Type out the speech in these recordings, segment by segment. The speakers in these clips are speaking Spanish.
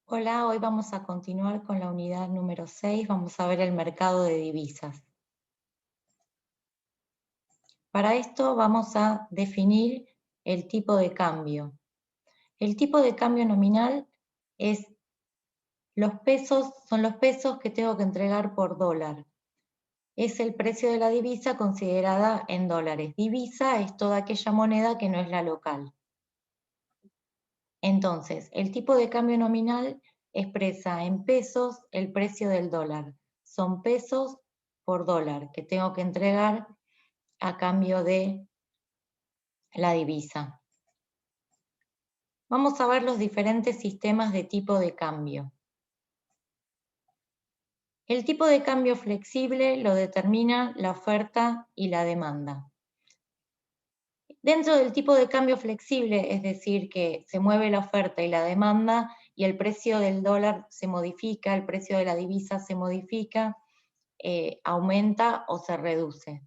Hola, hoy vamos a continuar con la unidad número 6, vamos a ver el mercado de divisas. Para esto vamos a definir el tipo de cambio. El tipo de cambio nominal es son los pesos que tengo que entregar por dólar. Es el precio de la divisa considerada en dólares. Divisa es toda aquella moneda que no es la local. Entonces, el tipo de cambio nominal expresa en pesos el precio del dólar. Son pesos por dólar que tengo que entregar a cambio de la divisa. Vamos a ver los diferentes sistemas de tipo de cambio. El tipo de cambio flexible lo determina la oferta y la demanda. Dentro del tipo de cambio flexible, es decir, que se mueve la oferta y la demanda y el precio del dólar se modifica, el precio de la divisa se modifica, aumenta o se reduce.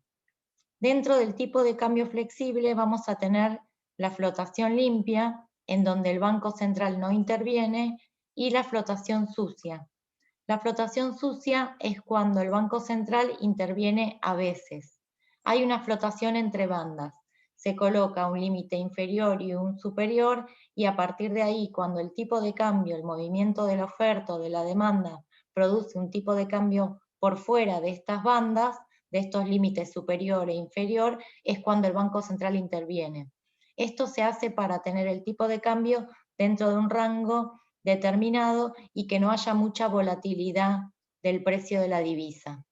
Dentro del tipo de cambio flexible vamos a tener la flotación limpia, en donde el Banco Central no interviene, y la flotación sucia. La flotación sucia es cuando el Banco Central interviene a veces. Hay una flotación entre bandas. Se coloca un límite inferior y un superior, y a partir de ahí, cuando el tipo de cambio, el movimiento de la oferta o de la demanda, produce un tipo de cambio por fuera de estas bandas, de estos límites superior e inferior, es cuando el Banco Central interviene. Esto se hace para tener el tipo de cambio dentro de un rango determinado y que no haya mucha volatilidad del precio de la divisa.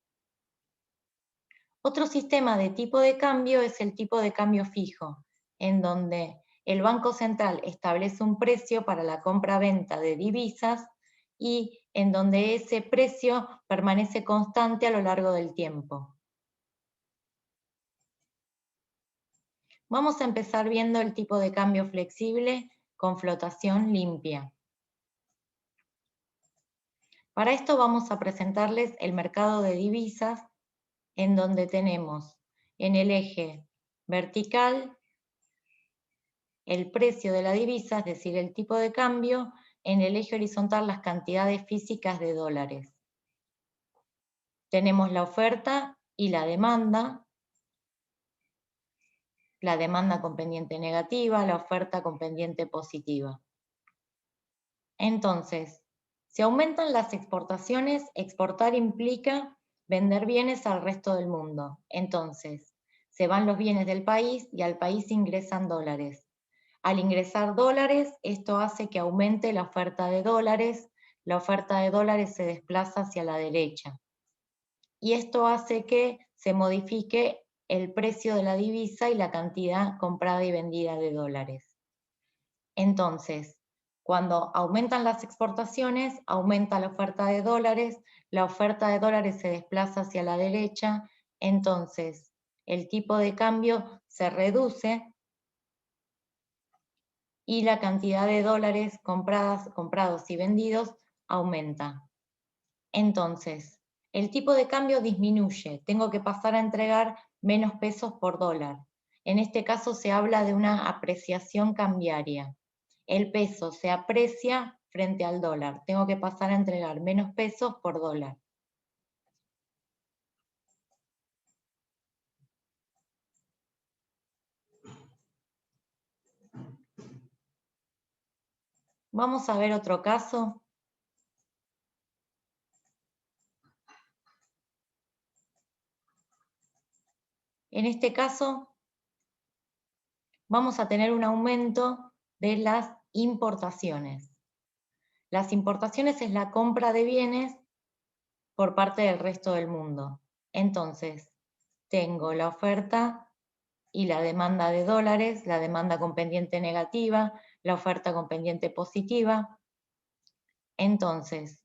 Otro sistema de tipo de cambio es el tipo de cambio fijo, en donde el Banco Central establece un precio para la compra-venta de divisas y en donde ese precio permanece constante a lo largo del tiempo. Vamos a empezar viendo el tipo de cambio flexible con flotación limpia. Para esto vamos a presentarles el mercado de divisas, en donde tenemos en el eje vertical el precio de la divisa, es decir, el tipo de cambio, en el eje horizontal las cantidades físicas de dólares. Tenemos la oferta y la demanda con pendiente negativa, la oferta con pendiente positiva. Entonces, si aumentan las exportaciones, exportar implica vender bienes al resto del mundo. Entonces, se van los bienes del país y al país ingresan dólares. Al ingresar dólares, esto hace que aumente la oferta de dólares se desplaza hacia la derecha. Y esto hace que se modifique el precio de la divisa y la cantidad comprada y vendida de dólares. Entonces, cuando aumentan las exportaciones, aumenta la oferta de dólares se desplaza hacia la derecha, entonces el tipo de cambio se reduce y la cantidad de dólares comprados y vendidos aumenta. Entonces, el tipo de cambio disminuye, tengo que pasar a entregar menos pesos por dólar. En este caso se habla de una apreciación cambiaria. El peso se aprecia frente al dólar, tengo que pasar a entregar menos pesos por dólar. Vamos a ver otro caso. En este caso, vamos a tener un aumento de las importaciones. Las importaciones es la compra de bienes por parte del resto del mundo. Entonces, tengo la oferta y la demanda de dólares, la demanda con pendiente negativa, la oferta con pendiente positiva. Entonces,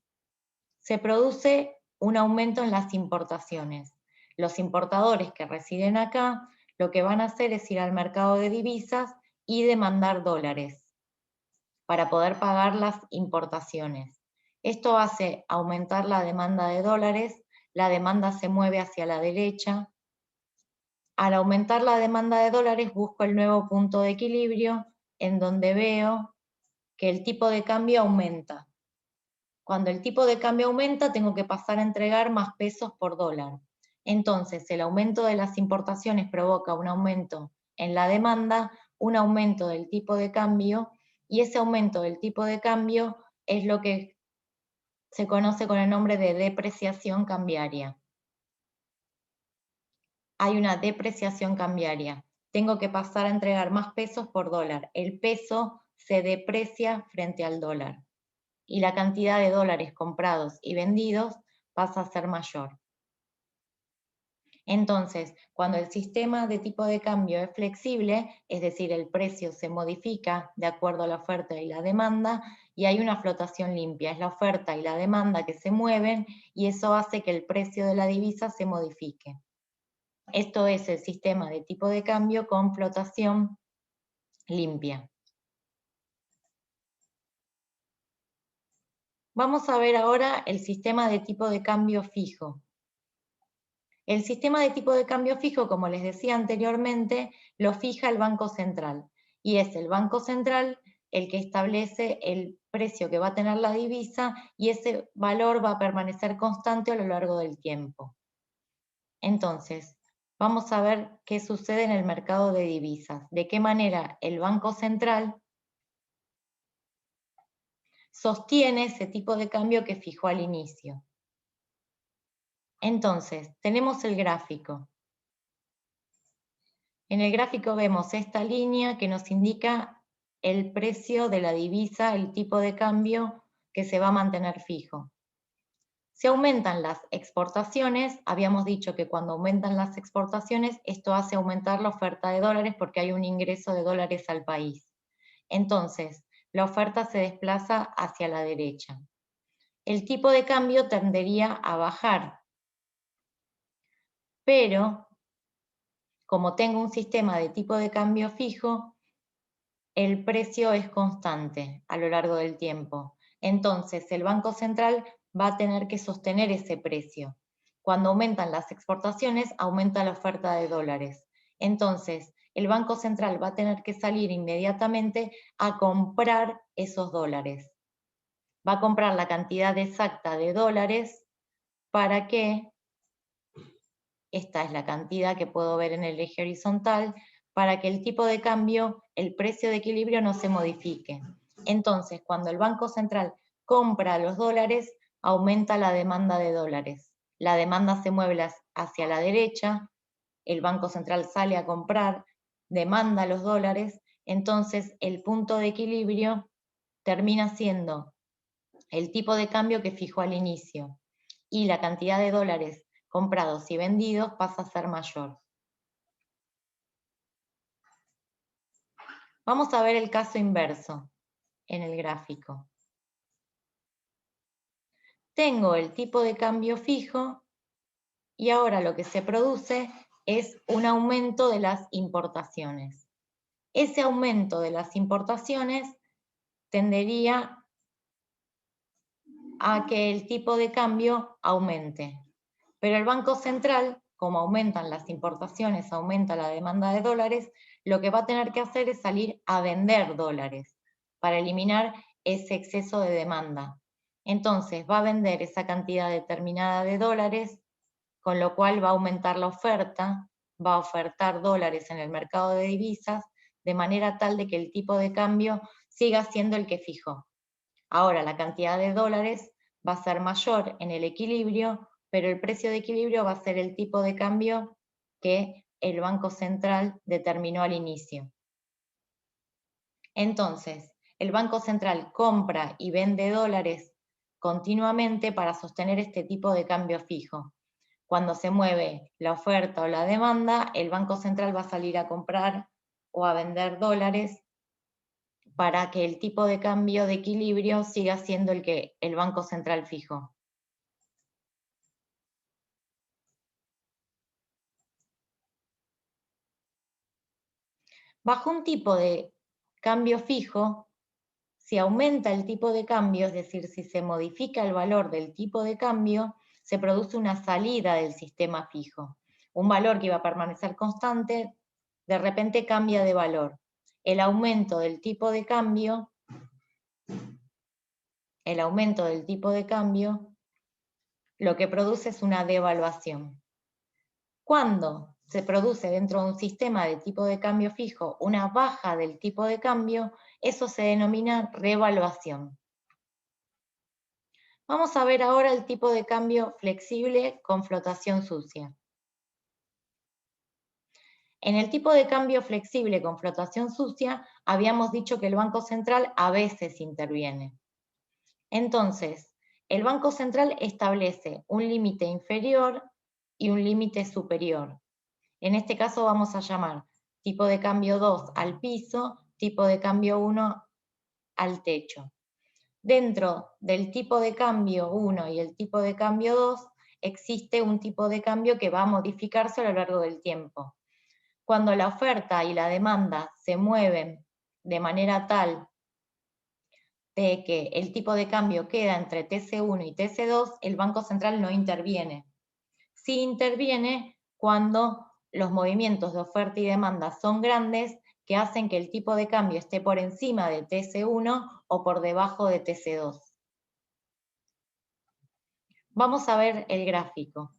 se produce un aumento en las importaciones. Los importadores que residen acá, lo que van a hacer es ir al mercado de divisas y demandar dólares para poder pagar las importaciones. Esto hace aumentar la demanda de dólares, la demanda se mueve hacia la derecha. Al aumentar la demanda de dólares busco el nuevo punto de equilibrio en donde veo que el tipo de cambio aumenta. Cuando el tipo de cambio aumenta, tengo que pasar a entregar más pesos por dólar. Entonces, el aumento de las importaciones provoca un aumento en la demanda, un aumento del tipo de cambio, y ese aumento del tipo de cambio es lo que se conoce con el nombre de depreciación cambiaria. Hay una depreciación cambiaria. Tengo que pasar a entregar más pesos por dólar. El peso se deprecia frente al dólar y la cantidad de dólares comprados y vendidos pasa a ser mayor. Entonces, cuando el sistema de tipo de cambio es flexible, es decir, el precio se modifica de acuerdo a la oferta y la demanda, y hay una flotación limpia, es la oferta y la demanda que se mueven, y eso hace que el precio de la divisa se modifique. Esto es el sistema de tipo de cambio con flotación limpia. Vamos a ver ahora el sistema de tipo de cambio fijo. El sistema de tipo de cambio fijo, como les decía anteriormente, lo fija el Banco Central. Y es el Banco Central el que establece el precio que va a tener la divisa y ese valor va a permanecer constante a lo largo del tiempo. Entonces, vamos a ver qué sucede en el mercado de divisas. De qué manera el Banco Central sostiene ese tipo de cambio que fijó al inicio. Entonces, tenemos el gráfico. En el gráfico vemos esta línea que nos indica el precio de la divisa, el tipo de cambio que se va a mantener fijo. Si aumentan las exportaciones, habíamos dicho que cuando aumentan las exportaciones, esto hace aumentar la oferta de dólares porque hay un ingreso de dólares al país. Entonces, la oferta se desplaza hacia la derecha. El tipo de cambio tendería a bajar, pero como tengo un sistema de tipo de cambio fijo, el precio es constante a lo largo del tiempo. Entonces, el Banco Central va a tener que sostener ese precio. Cuando aumentan las exportaciones, aumenta la oferta de dólares. Entonces, el Banco Central va a tener que salir inmediatamente a comprar esos dólares. Va a comprar la cantidad exacta de dólares para que, esta es la cantidad que puedo ver en el eje horizontal, para que el tipo de cambio, el precio de equilibrio no se modifique. Entonces, cuando el Banco Central compra los dólares, aumenta la demanda de dólares. La demanda se mueve hacia la derecha, el Banco Central sale a comprar, demanda los dólares, entonces el punto de equilibrio termina siendo el tipo de cambio que fijó al inicio y la cantidad de dólares comprados y vendidos pasa a ser mayor. Vamos a ver el caso inverso en el gráfico. Tengo el tipo de cambio fijo y ahora lo que se produce es un aumento de las importaciones. Ese aumento de las importaciones tendería a que el tipo de cambio aumente. Pero el Banco Central, como aumentan las importaciones, aumenta la demanda de dólares, lo que va a tener que hacer es salir a vender dólares para eliminar ese exceso de demanda. Entonces va a vender esa cantidad determinada de dólares, con lo cual va a aumentar la oferta, va a ofertar dólares en el mercado de divisas, de manera tal de que el tipo de cambio siga siendo el que fijó. Ahora la cantidad de dólares va a ser mayor en el equilibrio, pero el precio de equilibrio va a ser el tipo de cambio que el Banco Central determinó al inicio. Entonces, el Banco Central compra y vende dólares continuamente para sostener este tipo de cambio fijo. Cuando se mueve la oferta o la demanda, el Banco Central va a salir a comprar o a vender dólares para que el tipo de cambio de equilibrio siga siendo el que el Banco Central fijó. Bajo un tipo de cambio fijo, si aumenta el tipo de cambio, es decir, si se modifica el valor del tipo de cambio, se produce una salida del sistema fijo. Un valor que iba a permanecer constante, de repente cambia de valor. El aumento del tipo de cambio el aumento del tipo de cambio, lo que produce es una devaluación. Cuando se produce dentro de un sistema de tipo de cambio fijo una baja del tipo de cambio, eso se denomina revaluación. Vamos a ver ahora el tipo de cambio flexible con flotación sucia. En el tipo de cambio flexible con flotación sucia, habíamos dicho que el Banco Central a veces interviene. Entonces, el Banco Central establece un límite inferior y un límite superior. En este caso vamos a llamar tipo de cambio 2 al piso, tipo de cambio 1 al techo. Dentro del tipo de cambio 1 y el tipo de cambio 2 existe un tipo de cambio que va a modificarse a lo largo del tiempo. Cuando la oferta y la demanda se mueven de manera tal de que el tipo de cambio queda entre TC1 y TC2, el Banco Central no interviene. Sí interviene cuando los movimientos de oferta y demanda son grandes, que hacen que el tipo de cambio esté por encima de TC1 o por debajo de TC2. Vamos a ver el gráfico.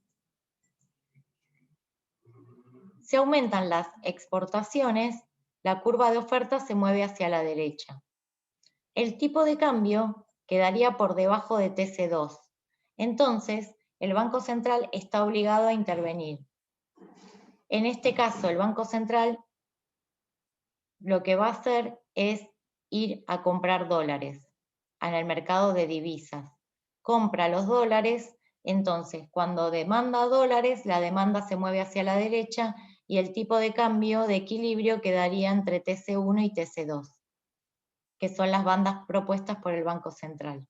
Si aumentan las exportaciones, la curva de oferta se mueve hacia la derecha. El tipo de cambio quedaría por debajo de TC2. Entonces, el Banco Central está obligado a intervenir. En este caso, el Banco Central lo que va a hacer es ir a comprar dólares en el mercado de divisas. Compra los dólares, entonces cuando demanda dólares, la demanda se mueve hacia la derecha y el tipo de cambio de equilibrio quedaría entre TC1 y TC2, que son las bandas propuestas por el Banco Central.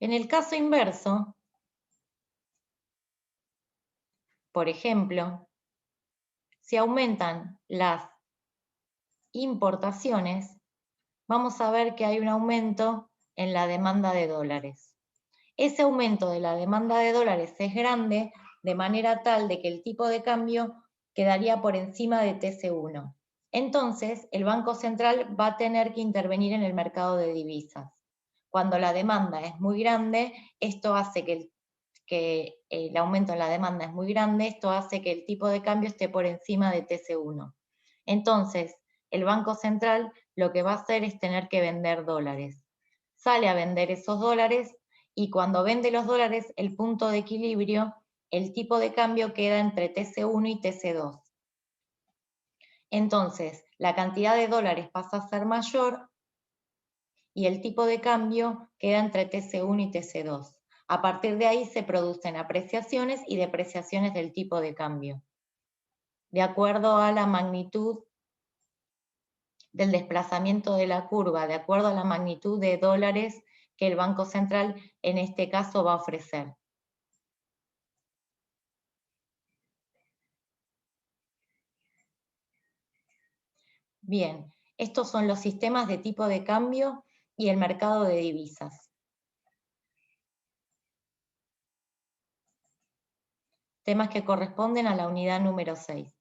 En el caso inverso, por ejemplo, si aumentan las importaciones, vamos a ver que hay un aumento en la demanda de dólares. Ese aumento de la demanda de dólares es grande, de manera tal de que el tipo de cambio quedaría por encima de TC1. Entonces, el Banco Central va a tener que intervenir en el mercado de divisas. Cuando la demanda es muy grande, esto hace que el aumento en la demanda es muy grande, esto hace que el tipo de cambio esté por encima de TC1. Entonces, el Banco Central lo que va a hacer es tener que vender dólares. Sale a vender esos dólares y cuando vende los dólares, el punto de equilibrio, el tipo de cambio queda entre TC1 y TC2. Entonces, la cantidad de dólares pasa a ser mayor y el tipo de cambio queda entre TC1 y TC2. A partir de ahí se producen apreciaciones y depreciaciones del tipo de cambio, de acuerdo a la magnitud del desplazamiento de la curva, de acuerdo a la magnitud de dólares que el Banco Central en este caso va a ofrecer. Bien, estos son los sistemas de tipo de cambio y el mercado de divisas. Temas que corresponden a la unidad número 6.